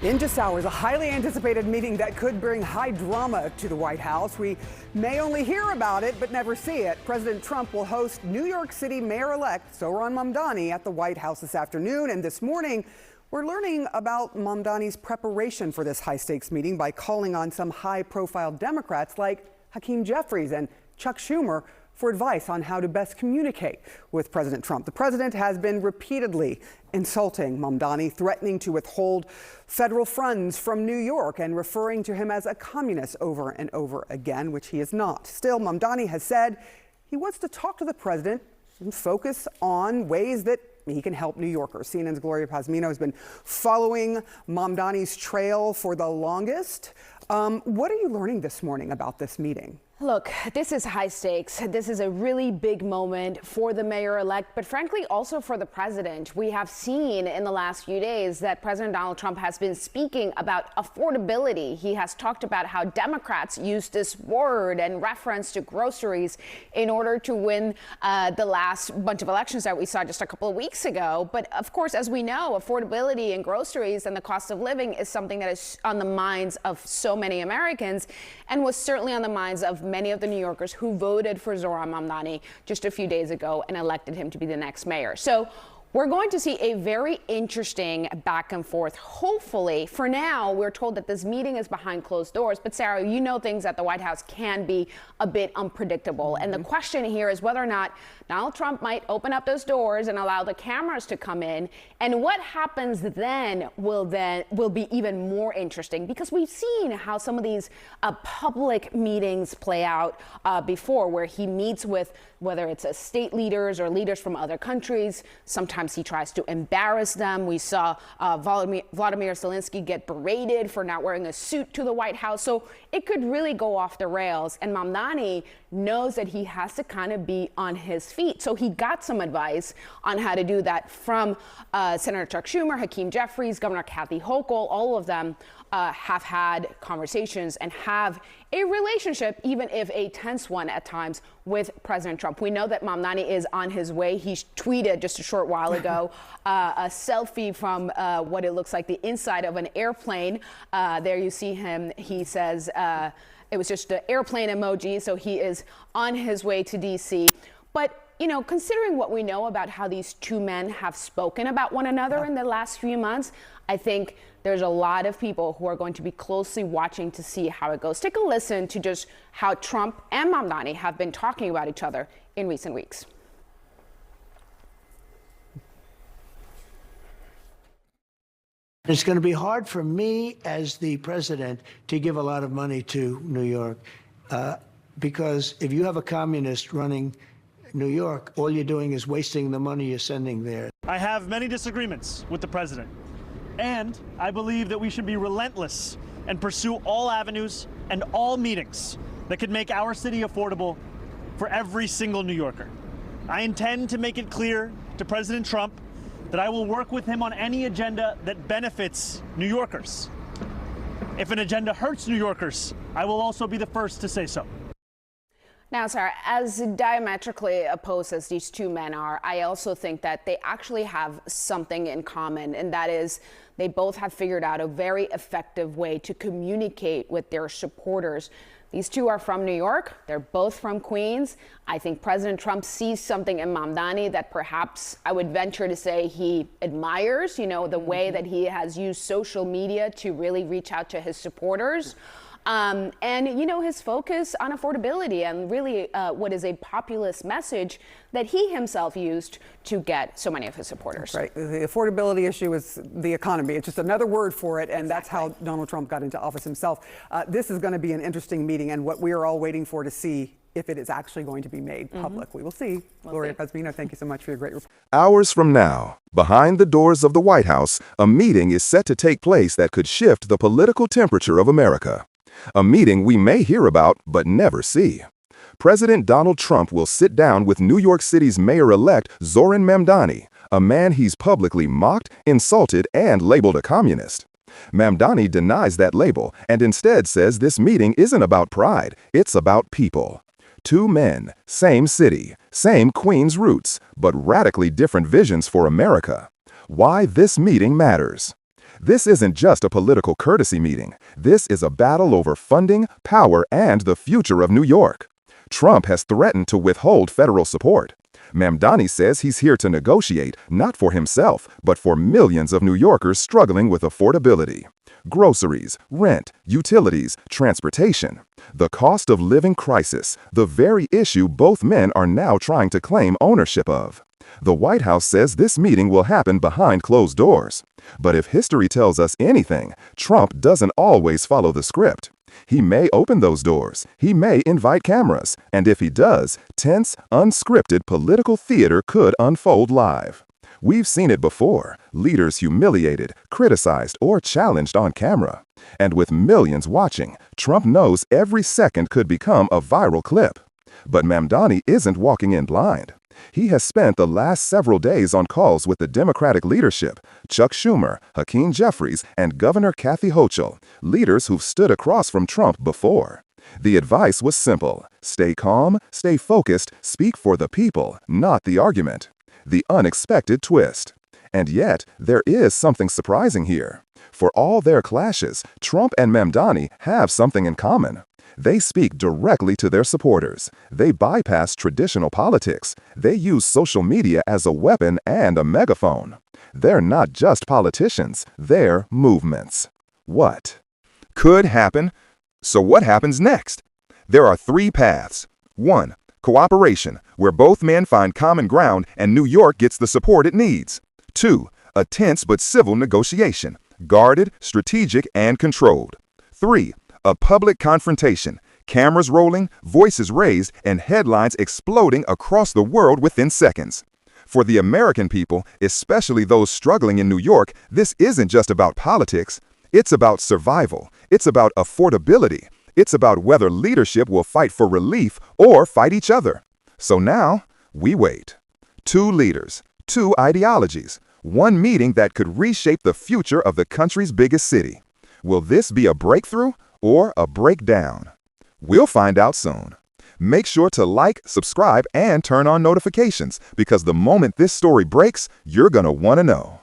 In just hours, a highly anticipated meeting that could bring high drama to the White House. We may only hear about it, but never see it. President Trump will host New York City Mayor-elect Zohran Mamdani at the White House this afternoon. And this morning, we're learning about Mamdani's preparation for this high-stakes meeting by calling on some high-profile Democrats like Hakeem Jeffries and Chuck Schumer for advice on how to best communicate with President Trump. The president has been repeatedly insulting Mamdani, threatening to withhold federal funds from New York and referring to him as a communist over and over again, which he is not. Still, Mamdani has said he wants to talk to the president and focus on ways that he can help New Yorkers. CNN's Gloria Pazmino has been following Mamdani's trail for the longest. What are you learning this morning about this meeting? Look, this is high stakes. This is a really big moment for the mayor-elect, but frankly also for the president. We have seen in the last few days that President Donald Trump has been speaking about affordability. He has talked about how Democrats use this word and reference to groceries in order to win the last bunch of elections that we saw just a couple of weeks ago. But of course, as we know, affordability in groceries and the cost of living is something that is on the minds of so many Americans and was certainly on the minds of many of the New Yorkers who voted for Zohran Mamdani just a few days ago and elected him to be the next mayor. So we're going to see a very interesting back and forth. Hopefully, for now, we're told that this meeting is behind closed doors. But Sarah, you know things at the White House can be a bit unpredictable. And the question here is whether or not Donald Trump might open up those doors and allow the cameras to come in. And what happens then will be even more interesting, because we've seen how some of these public meetings play out before, where he meets with whether it's state leaders or leaders from other countries. Sometimes he tries to embarrass them. We saw Vladimir Zelensky get berated for not wearing a suit to the White House. So it could really go off the rails. And Mamdani knows that he has to kind of be on his feet. So he got some advice on how to do that from Senator Chuck Schumer, Hakeem Jeffries, Governor Kathy Hochul. All of them have had conversations and have a relationship, even if a tense one at times, with President Trump. We know that Mamdani is on his way. He tweeted just a short while ago a selfie from what it looks like the inside of an airplane. There you see him. He says it was just the airplane emoji. So he is on his way to D.C. But you know, considering what we know about how these two men have spoken about one another in the last few months, I think there's a lot of people who are going to be closely watching to see how it goes. Take a listen to just how Trump and Mamdani have been talking about each other in recent weeks. It's going to be hard for me as the president to give a lot of money to New York, because if you have a communist running New York, all you're doing is wasting the money you're sending there. I have many disagreements with the president, and I believe that we should be relentless and pursue all avenues and all meetings that could make our city affordable for every single New Yorker. I intend to make it clear to President Trump that I will work with him on any agenda that benefits New Yorkers. If an agenda hurts New Yorkers, I will also be the first to say so. Now, Sarah, as diametrically opposed as these two men are, I also think that they actually have something in common, and that is they both have figured out a very effective way to communicate with their supporters. These two are from New York. They're both from Queens. I think President Trump sees something in Mamdani that perhaps I would venture to say he admires, you know, the way that he has used social media to really reach out to his supporters. And, you know, his focus on affordability and really what is a populist message that he himself used to get so many of his supporters. That's right. The affordability issue is the economy. It's just another word for it. And that's how Donald Trump got into office himself. This is going to be an interesting meeting, and what we are all waiting for to see if it is actually going to be made public. We will see. Gloria Pazmino, thank you so much for your great report. Hours from now, behind the doors of the White House, a meeting is set to take place that could shift the political temperature of America. A meeting we may hear about but never see. President Donald Trump will sit down with New York City's mayor-elect Zohran Mamdani, a man he's publicly mocked, insulted, and labeled a communist. Mamdani denies that label and instead says this meeting isn't about pride, it's about people. Two men, same city, same Queens roots, but radically different visions for America. Why this meeting matters. This isn't just a political courtesy meeting. This is a battle over funding, power, and the future of New York. Trump has threatened to withhold federal support. Mamdani says he's here to negotiate, not for himself, but for millions of New Yorkers struggling with affordability. Groceries, rent, utilities, transportation. The cost of living crisis, the very issue both men are now trying to claim ownership of. The White House says this meeting will happen behind closed doors. But if history tells us anything, Trump doesn't always follow the script. He may open those doors, he may invite cameras, and if he does, tense, unscripted political theater could unfold live. We've seen it before, leaders humiliated, criticized, or challenged on camera. And with millions watching, Trump knows every second could become a viral clip. But Mamdani isn't walking in blind. He has spent the last several days on calls with the Democratic leadership, Chuck Schumer, Hakeem Jeffries, and Governor Kathy Hochul, leaders who've stood across from Trump before. The advice was simple: stay calm, stay focused, speak for the people, not the argument. The unexpected twist. And yet, there is something surprising here. For all their clashes, Trump and Mamdani have something in common. They speak directly to their supporters. They bypass traditional politics. They use social media as a weapon and a megaphone. They're not just politicians, they're movements. What could happen? So what happens next? There are three paths. 1. Cooperation, where both men find common ground and New York gets the support it needs. 2. A tense but civil negotiation, guarded, strategic, and controlled. 3. A public confrontation, cameras rolling, voices raised, and headlines exploding across the world within seconds. For the American people, especially those struggling in New York, this isn't just about politics. It's about survival. It's about affordability. It's about whether leadership will fight for relief or fight each other. So now, we wait. 2 leaders, 2 ideologies, 1 meeting that could reshape the future of the country's biggest city. Will this be a breakthrough or a breakdown? We'll find out soon. Make sure to like, subscribe, and turn on notifications, because the moment this story breaks, you're gonna want to know.